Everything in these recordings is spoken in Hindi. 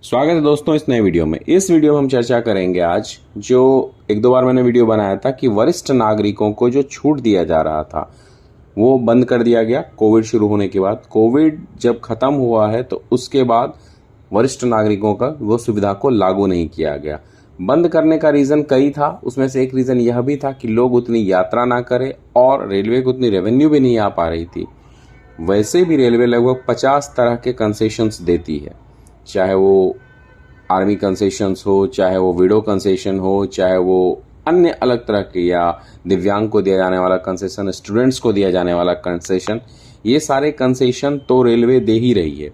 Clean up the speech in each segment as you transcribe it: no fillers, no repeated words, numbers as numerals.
स्वागत है दोस्तों इस नए वीडियो में। इस वीडियो में हम चर्चा करेंगे आज जो एक दो बार मैंने वीडियो बनाया था कि वरिष्ठ नागरिकों को जो छूट दिया जा रहा था वो बंद कर दिया गया कोविड शुरू होने के बाद। कोविड जब खत्म हुआ है तो उसके बाद वरिष्ठ नागरिकों का वो सुविधा को लागू नहीं किया गया। बंद करने का रीज़न कई था, उसमें से एक रीज़न यह भी था कि लोग उतनी यात्रा ना करें और रेलवे को उतनी रेवेन्यू भी नहीं आ पा रही थी। वैसे भी रेलवे लगभग 50 तरह के कंसेशंस देती है, चाहे वो आर्मी कंसेशंस हो, चाहे वो विडो कंसेशन हो, चाहे वो अन्य अलग तरह के या दिव्यांग को दिया जाने वाला कंसेशन, स्टूडेंट्स को दिया जाने वाला कंसेशन, ये सारे कंसेशन तो रेलवे दे ही रही है।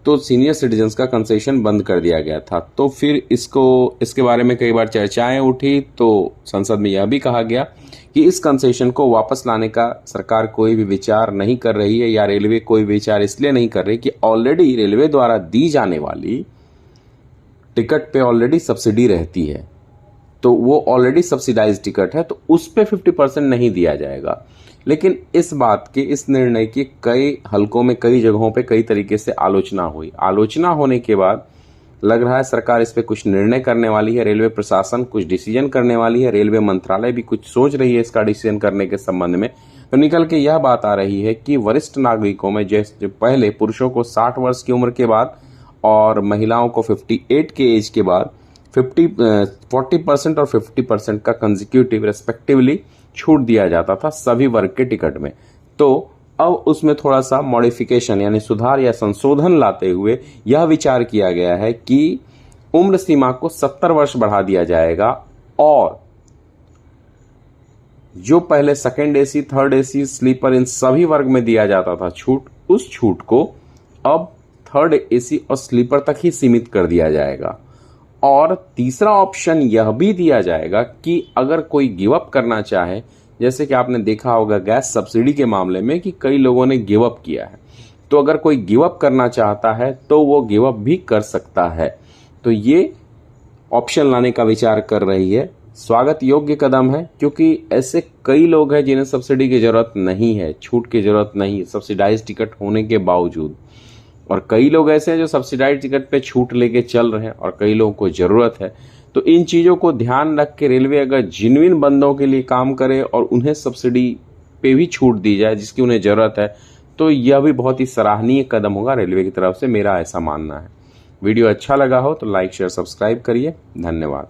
तो सीनियर सिटीजन्स का कंसेशन बंद कर दिया गया था। तो फिर इसके बारे में कई बार चर्चाएं उठी, तो संसद में यह भी कहा गया कि इस कंसेशन को वापस लाने का सरकार कोई भी विचार नहीं कर रही है, या रेलवे कोई विचार इसलिए नहीं कर रही कि ऑलरेडी रेलवे द्वारा दी जाने वाली टिकट पे ऑलरेडी सब्सिडी रहती है। तो वो ऑलरेडी सब्सिडाइज टिकट है, तो उस पे 50% नहीं दिया जाएगा। लेकिन इस बात के, इस निर्णय की कई हलकों में, कई जगहों पे कई तरीके से आलोचना हुई। आलोचना होने के बाद लग रहा है सरकार इस पे कुछ निर्णय करने वाली है, रेलवे प्रशासन कुछ डिसीजन करने वाली है, रेलवे मंत्रालय भी कुछ सोच रही है इसका डिसीजन करने के संबंध में। तो निकल के यह बात आ रही है कि वरिष्ठ नागरिकों में जैसे पहले पुरुषों को 60 वर्ष की उम्र के बाद और महिलाओं को 58 के एज के बाद 40% और 50% का कंसेक्यूटिव रेस्पेक्टिवली छूट दिया जाता था सभी वर्ग के टिकट में। तो अब उसमें थोड़ा सा मॉडिफिकेशन यानी सुधार या संशोधन लाते हुए यह विचार किया गया है कि उम्र सीमा को 70 वर्ष बढ़ा दिया जाएगा, और जो पहले second AC, third AC, sleeper इन सभी वर्ग में दिया जाता था छूट, उस छूट को अब थर्ड एसी और स्लीपर तक ही सीमित कर दिया जाएगा। और तीसरा ऑप्शन यह भी दिया जाएगा कि अगर कोई गिव अप करना चाहे, जैसे कि आपने देखा होगा गैस सब्सिडी के मामले में कि कई लोगों ने गिव अप किया है, तो अगर कोई गिव अप करना चाहता है तो वो गिव अप भी कर सकता है। तो ये ऑप्शन लाने का विचार कर रही है। स्वागत योग्य कदम है, क्योंकि ऐसे कई लोग हैं जिन्हें सब्सिडी की जरूरत नहीं है, छूट की जरूरत नहीं है सब्सिडाइज टिकट होने के बावजूद। और कई लोग ऐसे हैं जो सब्सिडाइज टिकट पे छूट लेके चल रहे हैं और कई लोगों को जरूरत है। तो इन चीज़ों को ध्यान रख के रेलवे अगर जिन्विन बंदों के लिए काम करे और उन्हें सब्सिडी पे भी छूट दी जाए जिसकी उन्हें ज़रूरत है, तो यह भी बहुत ही सराहनीय कदम होगा रेलवे की तरफ से, मेरा ऐसा मानना है। वीडियो अच्छा लगा हो तो लाइक, शेयर, सब्सक्राइब करिए। धन्यवाद।